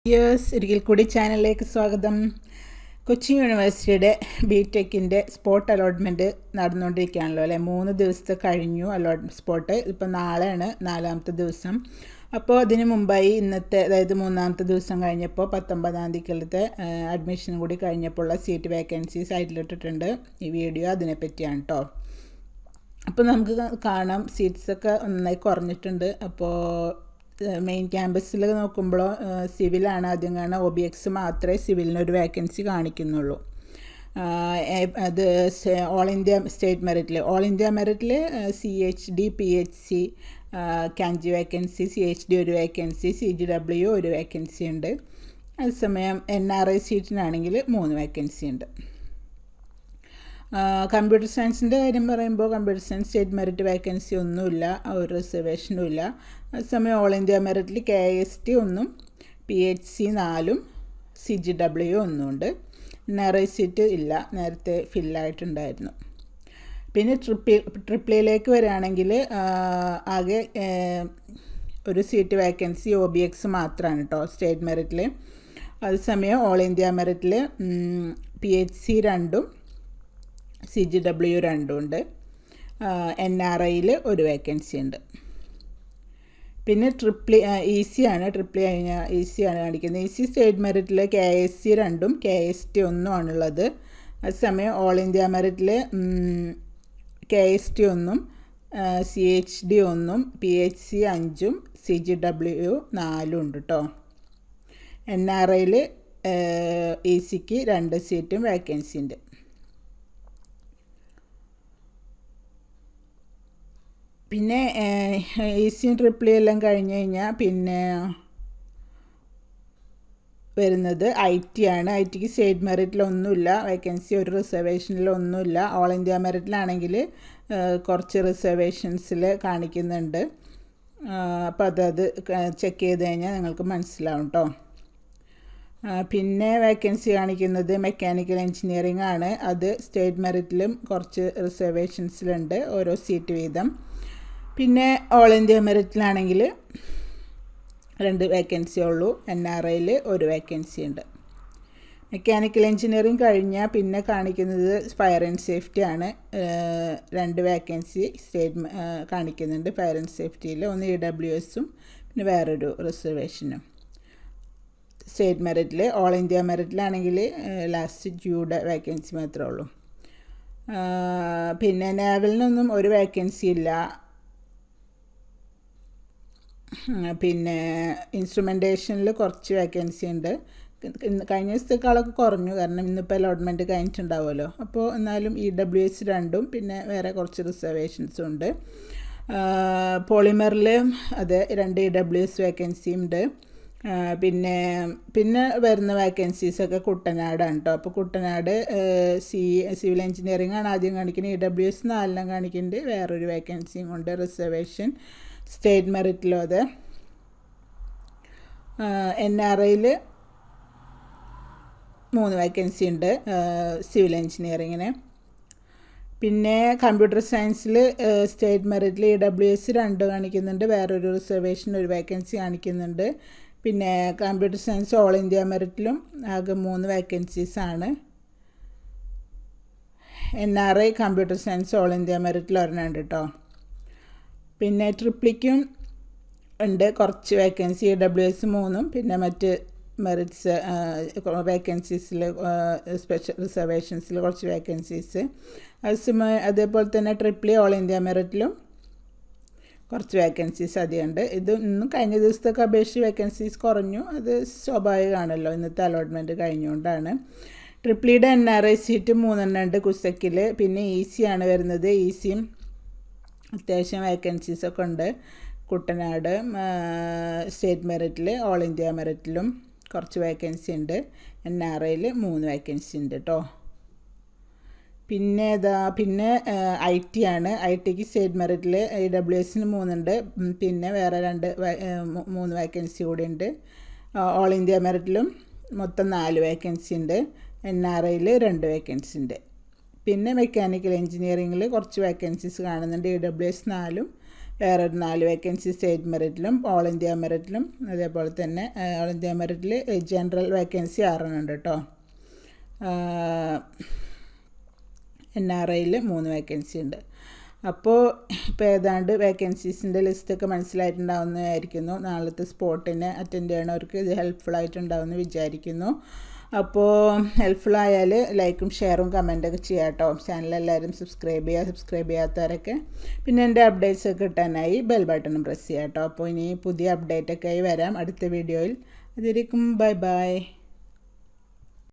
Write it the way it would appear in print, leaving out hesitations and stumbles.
ഒരിക്കൽ കൂടി ചാനലിലേക്ക് സ്വാഗതം. കൊച്ചി യൂണിവേഴ്സിറ്റിയുടെ ബിടെക്കിൻ്റെ സ്പോട്ട് അലോട്ട്മെൻറ്റ് നടന്നുകൊണ്ടിരിക്കുകയാണല്ലോ അല്ലേ. 3 ദിവസത്തെ കഴിഞ്ഞു സ്പോട്ട്. ഇപ്പോൾ നാളെയാണ് 4ാമത്തെ ദിവസം. അപ്പോൾ അതിന് മുമ്പായി ഇന്നത്തെ, അതായത് 3ാമത്തെ ദിവസം കഴിഞ്ഞപ്പോൾ 19-ാം തീയതിക്കലത്തെ അഡ്മിഷൻ കൂടി കഴിഞ്ഞപ്പോൾ ഉള്ള സീറ്റ് വേക്കൻസി സൈറ്റിലിട്ടിട്ടുണ്ട്. ഈ വീഡിയോ അതിനെപ്പറ്റിയാണ് കേട്ടോ. അപ്പോൾ നമുക്ക് കാണാം സീറ്റ്സൊക്കെ നന്നായി കുറഞ്ഞിട്ടുണ്ട്. അപ്പോൾ മെയിൻ ക്യാമ്പസിൽ നോക്കുമ്പോൾ സിവിലാണ് ആദ്യം കാണുക. OBX മാത്രമേ സിവിലിനൊരു വേക്കൻസി കാണിക്കുന്നുള്ളൂ. അത് ഓൾ ഇന്ത്യ മെറിറ്റിൽ CHD PHC കാഞ്ചി വേക്കൻസി, CHD ഒരു വേക്കൻസി, CGW ഒരു വേക്കൻസി ഉണ്ട്. അതേസമയം NRI സീറ്റിനാണെങ്കിൽ 3 വേക്കൻസി ഉണ്ട്. കമ്പ്യൂട്ടർ സയൻസിൻ്റെ കാര്യം പറയുമ്പോൾ computer science state merit vacancy ഒന്നുമില്ല, ഒരു റിസർവേഷനും ഇല്ല. അതേസമയം all India മെറിറ്റിൽ KST 1, PHC 4, CGW 1 ഉണ്ട്. NRI സീറ്റ് ഇല്ല, നേരത്തെ ഫില്ലായിട്ടുണ്ടായിരുന്നു. പിന്നെ ട്രിപ്പിളിലേക്ക് വരികയാണെങ്കിൽ ആകെ ഒരു സീറ്റ് വേക്കൻസി OBX മാത്രമാണ് കേട്ടോ സ്റ്റേറ്റ് മെറിറ്റിൽ. അതേസമയം ഓൾ ഇന്ത്യ മെറിറ്റിൽ PHC 2, CGW 2 ഉണ്ട്. NRIയിൽ ഒരു വേക്കൻസി ഉണ്ട്. പിന്നെ EC ആണ് കാണിക്കുന്നത്. EC സ്റ്റേറ്റ് മെറിറ്റിൽ KSC 2, KST 1 ആണുള്ളത്. അതേസമയം all India മെറിറ്റിൽ KST 1, CHD 1, PHC 5, CGW 4 ഉണ്ട് കേട്ടോ. NRIയിൽ ECക്ക് 2 സീറ്റും വേക്കൻസി ഉണ്ട്. പിന്നെ ECയും ട്രിപ്പിളും എല്ലാം കഴിഞ്ഞ് കഴിഞ്ഞാൽ പിന്നെ വരുന്നത് IT ആണ്. ITക്ക് സ്റ്റേറ്റ് മെറിറ്റിലൊന്നുമില്ല വേക്കൻസി, ഒരു റിസർവേഷനിലൊന്നുമില്ല. ഓൾ ഇന്ത്യ മെറിറ്റിലാണെങ്കിൽ കുറച്ച് റിസർവേഷൻസിൽ കാണിക്കുന്നുണ്ട്. അപ്പോൾ അത് ചെക്ക് ചെയ്ത് കഴിഞ്ഞാൽ നിങ്ങൾക്ക് മനസ്സിലാവും കേട്ടോ. പിന്നെ വേക്കൻസി കാണിക്കുന്നത് മെക്കാനിക്കൽ എൻജിനീയറിംഗ് ആണ്. അത് സ്റ്റേറ്റ് മെറിറ്റിലും കുറച്ച് റിസർവേഷൻസിലുണ്ട്, ഓരോ സീറ്റ് വീതം. പിന്നെ ഓൾ ഇന്ത്യ മെറിറ്റിലാണെങ്കിൽ 2 വേക്കൻസി ഉള്ളൂ. NRIയിൽ ഒരു വേക്കൻസി ഉണ്ട്. മെക്കാനിക്കൽ എൻജിനീയറിംഗ് കഴിഞ്ഞാൽ പിന്നെ കാണിക്കുന്നത് ഫയർ ആൻഡ് സേഫ്റ്റി ആണ്. 2 വേക്കൻസി കാണിക്കുന്നുണ്ട് ഫയർ ആൻഡ് സേഫ്റ്റിയിൽ. ഒന്ന് EWSഉം പിന്നെ വേറൊരു റിസർവേഷനും. സ്റ്റേറ്റ് മെറിറ്റിൽ ഓൾ ഇന്ത്യ മെറിറ്റിലാണെങ്കിൽ ലാസ്റ്റ് ജൂഡ് വേക്കൻസി മാത്രമേ ഉള്ളൂ. പിന്നെ നേവലിനൊന്നും ഒരു വേക്കൻസി ഇല്ല. പിന്നെ ഇൻസ്ട്രുമെൻറ്റേഷനിൽ കുറച്ച് വേക്കൻസി ഉണ്ട്. കഴിഞ്ഞ ദിവസത്തേക്കാളൊക്കെ കുറഞ്ഞു, കാരണം ഇന്നിപ്പോൾ അലോട്ട്മെൻറ്റ് കഴിഞ്ഞിട്ടുണ്ടാവുമല്ലോ. അപ്പോൾ എന്നാലും EWS 2ഉം പിന്നെ വേറെ കുറച്ച് റിസർവേഷൻസും ഉണ്ട്. പോളിമറിൽ അതെ 2 EWS വേക്കൻസി ഉണ്ട്. പിന്നെ വരുന്ന വേക്കൻസീസൊക്കെ കുട്ടനാടാണ് കേട്ടോ. അപ്പോൾ കുട്ടനാട് സിവിൽ എൻജിനീയറിംഗ് ആണ് ആദ്യം കാണിക്കുന്നത്. EWS 4 കാണിക്കുന്നുണ്ട്. വേറൊരു വേക്കൻസിയും കൊണ്ട് റിസർവേഷൻ സ്റ്റേറ്റ് മെറിറ്റിലോ അതെ. NRIയിൽ 3 വേക്കൻസി ഉണ്ട് സിവിൽ എൻജിനീയറിങ്ങിന്. പിന്നെ കമ്പ്യൂട്ടർ സയൻസിൽ സ്റ്റേറ്റ് മെറിറ്റിൽ EWS 2 കാണിക്കുന്നുണ്ട്. വേറൊരു റിസർവേഷൻ ഒരു വേക്കൻസി കാണിക്കുന്നുണ്ട്. പിന്നെ കമ്പ്യൂട്ടർ സയൻസ് ഓൾ ഇന്ത്യ മെറിറ്റിലും ആകെ 3 വേക്കൻസീസാണ്. NRI computer science all India മെറിറ്റിൽ ഒരെണ്ണം കേട്ടോ. പിന്നെ ട്രിപ്പിളിക്കും ഉണ്ട് കുറച്ച് വേക്കൻസി, EWS 3ഉം പിന്നെ മറ്റ് മെറിറ്റ്സ് വേക്കൻസീസിൽ സ്പെഷ്യൽ റിസർവേഷൻസിൽ കുറച്ച് വേക്കൻസീസ്. അതേപോലെ തന്നെ ട്രിപ്പിളി ഓൾ ഇന്ത്യ മെറിറ്റിലും കുറച്ച് വേക്കൻസീസ് അധികമുണ്ട്. ഇത് ഇന്നും കഴിഞ്ഞ ദിവസത്തൊക്കെ അപേക്ഷിച്ച് വേക്കൻസീസ് കുറഞ്ഞു. അത് സ്വാഭാവികമാണല്ലോ, ഇന്നത്തെ അലോട്ട്മെൻറ്റ് കഴിഞ്ഞുകൊണ്ടാണ്. ട്രിപ്പിളിയുടെ NRI സീറ്റ് 3 ഉണ്ട് കുസക്കിൽ. പിന്നെ EC ആണ് വരുന്നത്. ECയും അത്യാവശ്യം വേക്കൻസീസൊക്കെ ഉണ്ട്. കുട്ടനാട് സ്റ്റേറ്റ് മെറിറ്റിൽ ഓൾ ഇന്ത്യ മെറിറ്റിലും കുറച്ച് വേക്കൻസി ഉണ്ട്. NRIയിൽ 3 വേക്കൻസി ഉണ്ട് കേട്ടോ. പിന്നെ IT ആണ്. ITക്ക് സ്റ്റേറ്റ് മെറിറ്റിൽ EWSന് 3 ഉണ്ട്. പിന്നെ വേറെ 3 വേക്കൻസി കൂടി ഉണ്ട്. ഓൾ ഇന്ത്യ മെറിറ്റിലും മൊത്തം 4 വേക്കൻസി ഉണ്ട്. NRIയിൽ 2 വേക്കൻസി ഉണ്ട്. പിന്നെ മെക്കാനിക്കൽ എൻജിനീയറിങ്ങിൽ കുറച്ച് വേക്കൻസീസ് കാണുന്നുണ്ട്. EWS 4ഉം വേറൊരു 4 വേക്കൻസി സ്റ്റേറ്റ് മെറിറ്റിലും ഓൾ ഇന്ത്യ മെറിറ്റിലും അതേപോലെ തന്നെ ഓൾ ഇന്ത്യ മെറിറ്റിൽ ജനറൽ വേക്കൻസി 6 ഉണ്ട് കേട്ടോ. NRIയിൽ 3 വേക്കൻസി ഉണ്ട്. അപ്പോൾ ഇപ്പോൾ ഏതാണ്ട് വേക്കൻസീസിൻ്റെ ലിസ്റ്റൊക്കെ മനസ്സിലായിട്ടുണ്ടാവുന്നതായിരിക്കുന്നു. നാളത്തെ സ്പോട്ടിന് അറ്റൻഡ് ചെയ്യണവർക്ക് ഇത് ഹെൽപ്ഫുൾ ആയിട്ടുണ്ടാവുമെന്ന് വിചാരിക്കുന്നു. അപ്പോൾ ഹെൽപ്ഫുൾ ആയാൽ ലൈക്കും ഷെയറും കമൻറ്റൊക്കെ ചെയ്യാം കേട്ടോ. ചാനലെല്ലാവരും സബ്സ്ക്രൈബ് ചെയ്യാത്തവരൊക്കെ. പിന്നെ എൻ്റെ അപ്ഡേറ്റ്സ് ഒക്കെ കിട്ടാനായി ബെൽ ബട്ടണും പ്രസ് ചെയ്യാം കേട്ടോ. അപ്പോൾ ഇനി പുതിയ അപ്ഡേറ്റൊക്കെ ആയി വരാം അടുത്ത വീഡിയോയിൽ. അതിരിക്കും ബൈ ബൈ.